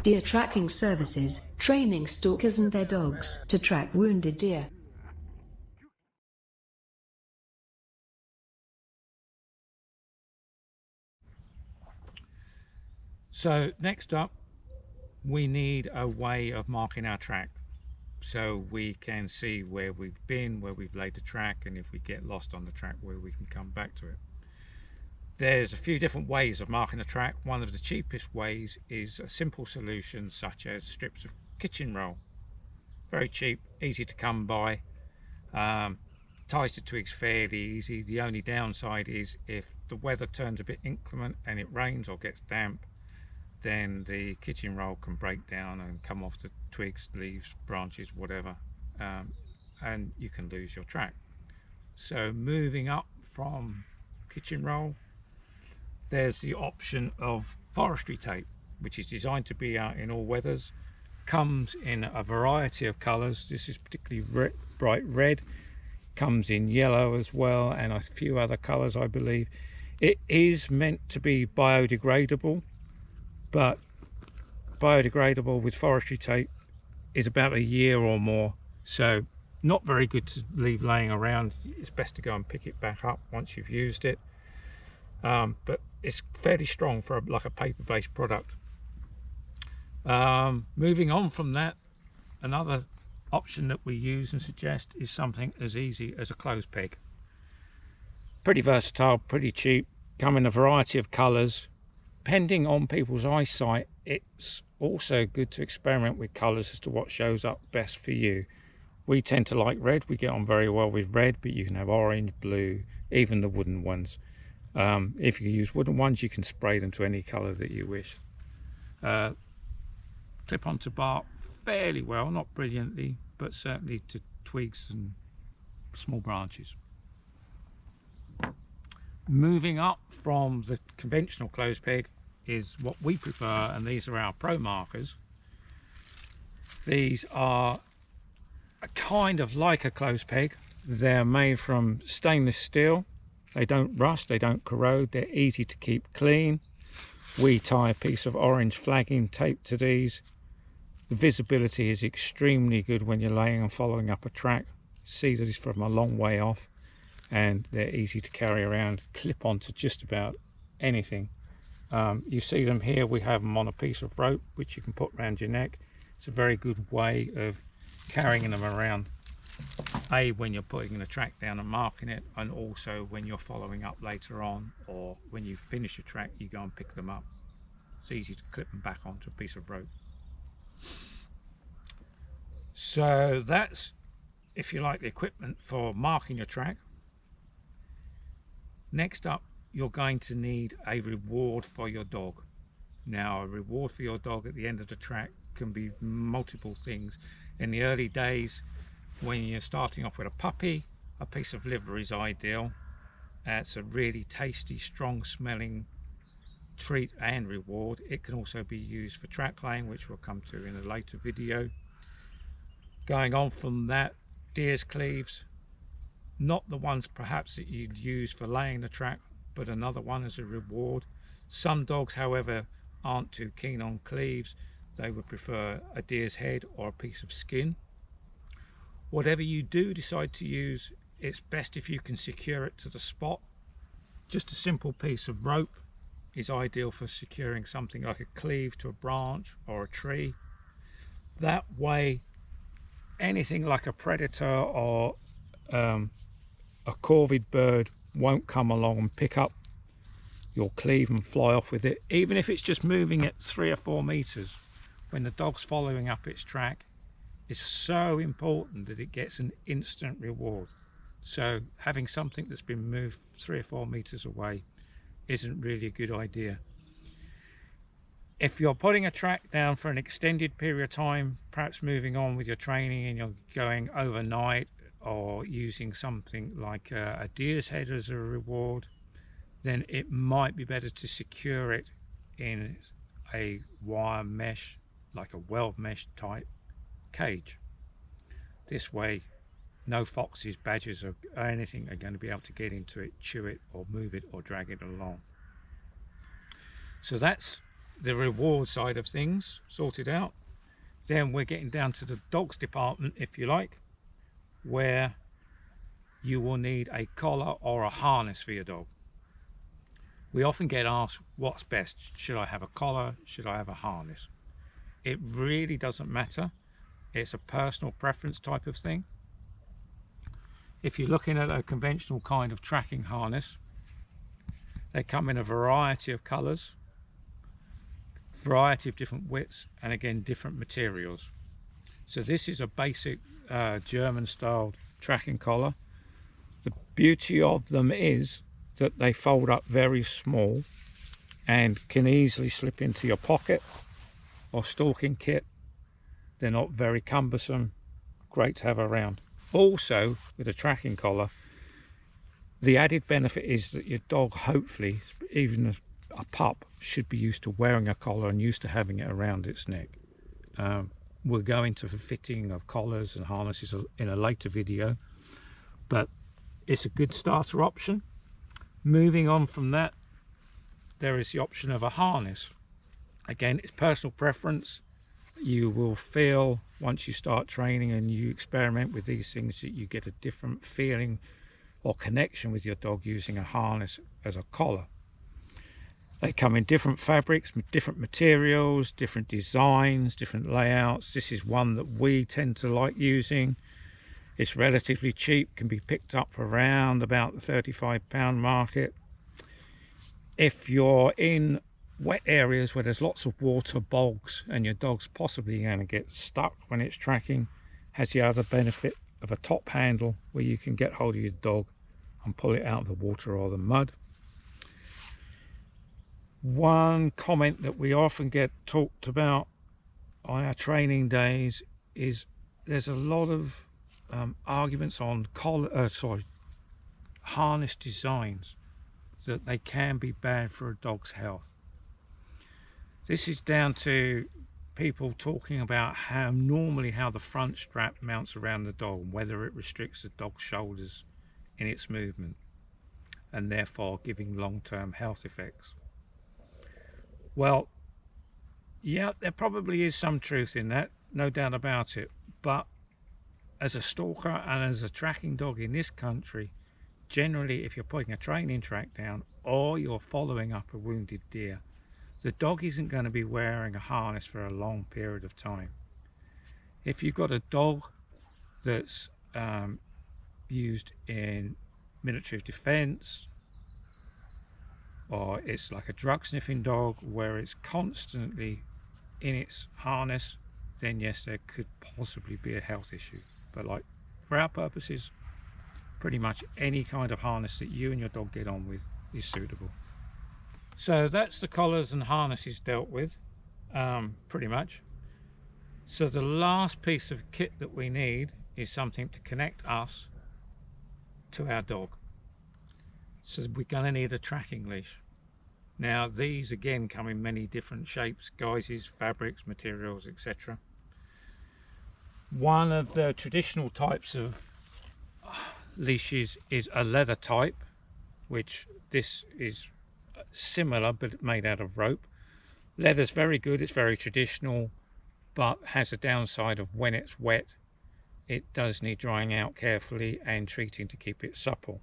Deer tracking services, training stalkers and their dogs to track wounded deer. So next up, we need a way of marking our track so we can see where we've been, where we've laid the track, and if we get lost on the track, where we can come back to it. There's a few different ways of marking a track. One of the cheapest ways is a simple solution such as strips of kitchen roll. Very cheap, easy to come by, ties to twigs fairly easy. The only downside is if the weather turns a bit inclement and it rains or gets damp, then the kitchen roll can break down and come off the twigs, leaves, branches, whatever, and you can lose your track. So moving up from kitchen roll, there's the option of forestry tape, which is designed to be out in all weathers. Comes in a variety of colors. This is particularly bright red, comes in yellow as well, and a few other colors, I believe. It is meant to be biodegradable, but biodegradable with forestry tape is about a year or more, so not very good to leave laying around. It's best to go and pick it back up once you've used it, but it's fairly strong for like a paper-based product. Moving on from that, another option that we use and suggest is something as easy as a clothes peg. Pretty versatile, pretty cheap, come in a variety of colors. Depending on people's eyesight, it's also good to experiment with colors as to what shows up best for you. We tend to like red. We get on very well with red, but you can have orange, blue, even the wooden ones. If you use wooden ones, you can spray them to any color that you wish. Clip onto bark fairly well, not brilliantly, but certainly to twigs and small branches. Moving up from the conventional clothes peg is what we prefer, and these are our pro markers. These are kind of like a clothes peg. They're made from stainless steel. They don't rust, they don't corrode, they're easy to keep clean. We tie a piece of orange flagging tape to these. The visibility is extremely good when you're laying and following up a track. See these from a long way off, and they're easy to carry around, clip onto just about anything. You see them here, we have them on a piece of rope which you can put around your neck. It's a very good way of carrying them around, when you're putting the track down and marking it, and also when you're following up later on, or when you finish your track you go and pick them up. It's easy to clip them back onto a piece of rope. So that's, if you like, the equipment for marking your track. Next up, you're going to need a reward for your dog. Now, a reward for your dog at the end of the track can be multiple things. In the early days, when you're starting off with a puppy, a piece of liver is ideal. It's a really tasty, strong smelling treat and reward. It can also be used for track laying, which we'll come to in a later video. Going on from that, deer's cleaves, not the ones perhaps that you'd use for laying the track, but another one as a reward. Some dogs, however, aren't too keen on cleaves. They would prefer a deer's head or a piece of skin. Whatever you do decide to use, it's best if you can secure it to the spot. Just a simple piece of rope is ideal for securing something like a cleave to a branch or a tree. That way, anything like a predator or a corvid bird won't come along and pick up your cleave and fly off with it, even if it's just moving at 3 or 4 meters. When the dog's following up its track, it's so important that it gets an instant reward. So having something that's been moved 3 or 4 meters away isn't really a good idea. If you're putting a track down for an extended period of time, perhaps moving on with your training and you're going overnight, or using something like a deer's head as a reward, then it might be better to secure it in a wire mesh, like a weld mesh type cage. This way no foxes, badgers or anything are going to be able to get into it, chew it or move it or drag it along. So that's the reward side of things sorted out, then we're getting down to the dogs department, if you like, where you will need a collar or a harness for your dog. We often get asked, what's best? Should I have a collar? Should I have a harness? It really doesn't matter. It's a personal preference type of thing. If you're looking at a conventional kind of tracking harness, they come in a variety of colors, variety of different widths, and again different materials. So this is a basic German styled tracking collar. The beauty of them is that they fold up very small and can easily slip into your pocket or stalking kit. They're not very cumbersome, great to have around. Also, with a tracking collar, the added benefit is that your dog, hopefully, even a pup, should be used to wearing a collar and used to having it around its neck. We'll go into the fitting of collars and harnesses in a later video, but it's a good starter option. Moving on from that, there is the option of a harness. Again, it's personal preference. You will feel once you start training and you experiment with these things that you get a different feeling or connection with your dog using a harness as a collar. They come in different fabrics, different materials, different designs, different layouts. This is one that we tend to like using. It's relatively cheap, can be picked up for around about the £35 market. If you're in wet areas where there's lots of water, bogs, and your dog's possibly going to get stuck when it's tracking, has the other benefit of a top handle where you can get hold of your dog and pull it out of the water or the mud. One comment that we often get talked about on our training days is there's a lot of arguments on harness designs, that they can be bad for a dog's health. This is down to people talking about how the front strap mounts around the dog and whether it restricts the dog's shoulders in its movement and therefore giving long-term health effects. Well, yeah, there probably is some truth in that, no doubt about it, but as a stalker and as a tracking dog in this country, generally if you're putting a training track down or you're following up a wounded deer, the dog isn't going to be wearing a harness for a long period of time. If you've got a dog that's used in military defense, or it's like a drug sniffing dog where it's constantly in its harness, then yes, there could possibly be a health issue. But like for our purposes, pretty much any kind of harness that you and your dog get on with is suitable. So that's the collars and harnesses dealt with, pretty much. So the last piece of kit that we need is something to connect us to our dog. So we're going to need a tracking leash. Now these again come in many different shapes, guises, fabrics, materials, etc. One of the traditional types of leashes is a leather type, which this is similar but made out of rope. Leather's very good, it's very traditional, but has a downside of when it's wet it does need drying out carefully and treating to keep it supple.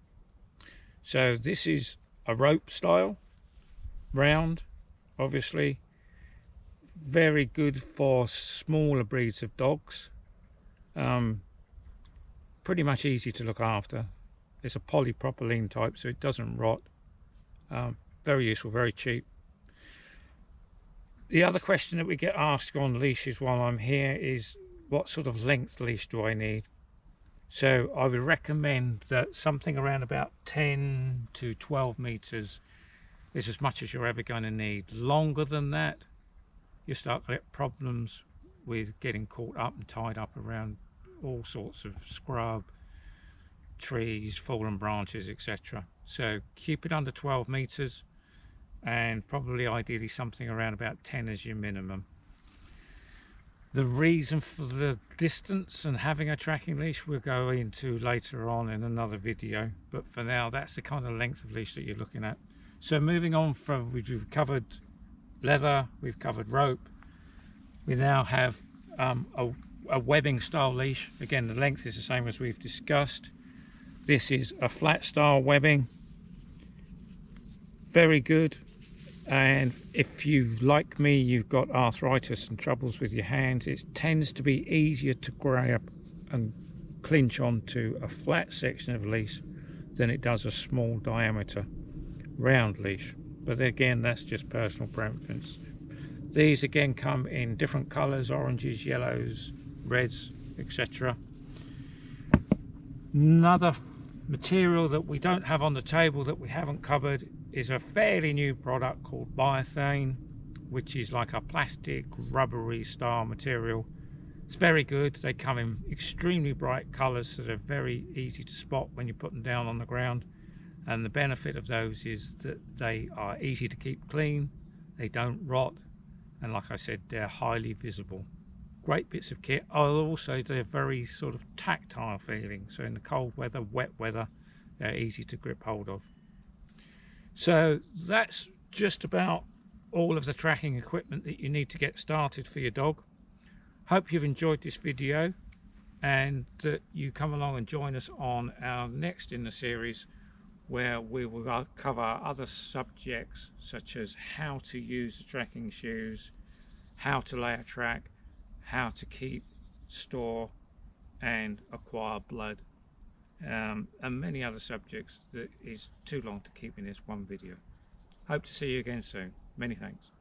So this is a rope style, round, obviously, very good for smaller breeds of dogs, pretty much easy to look after. It's a polypropylene type, so it doesn't rot. Very useful, very cheap. The other question that we get asked on leashes while I'm here is, what sort of length leash do I need? So I would recommend that something around about 10 to 12 meters is as much as you're ever going to need. Longer than that, you start to get problems with getting caught up and tied up around all sorts of scrub, trees, fallen branches, etc. So keep it under 12 meters, and probably ideally something around about 10 as your minimum. The reason for the distance and having a tracking leash we'll go into later on in another video, but for now that's the kind of length of leash that you're looking at. So moving on from, we've covered leather, we've covered rope. We now have a webbing style leash. Again, the length is the same as we've discussed. This is a flat style webbing, very good. And if you, like me, you've got arthritis and troubles with your hands, it tends to be easier to grab and clinch onto a flat section of leash than it does a small diameter round leash. But again, that's just personal preference. These again come in different colors: oranges, yellows, reds, etc. Another material that we don't have on the table that we haven't covered is a fairly new product called biothane, which is like a plastic rubbery style material. It's very good. They come in extremely bright colors, so they're very easy to spot when you put them down on the ground. And the benefit of those is that they are easy to keep clean, they don't rot, and like I said, they're highly visible. Great bits of kit. Also, they're very sort of tactile feeling, so in the cold weather, wet weather, they're easy to grip hold of. So that's just about all of the tracking equipment that you need to get started for your dog. Hope you've enjoyed this video and that you come along and join us on our next in the series, where we will cover other subjects such as how to use the tracking shoes, how to lay a track, how to keep, store and acquire blood, and many other subjects that is too long to keep in this one video. Hope to see you again soon. Many thanks.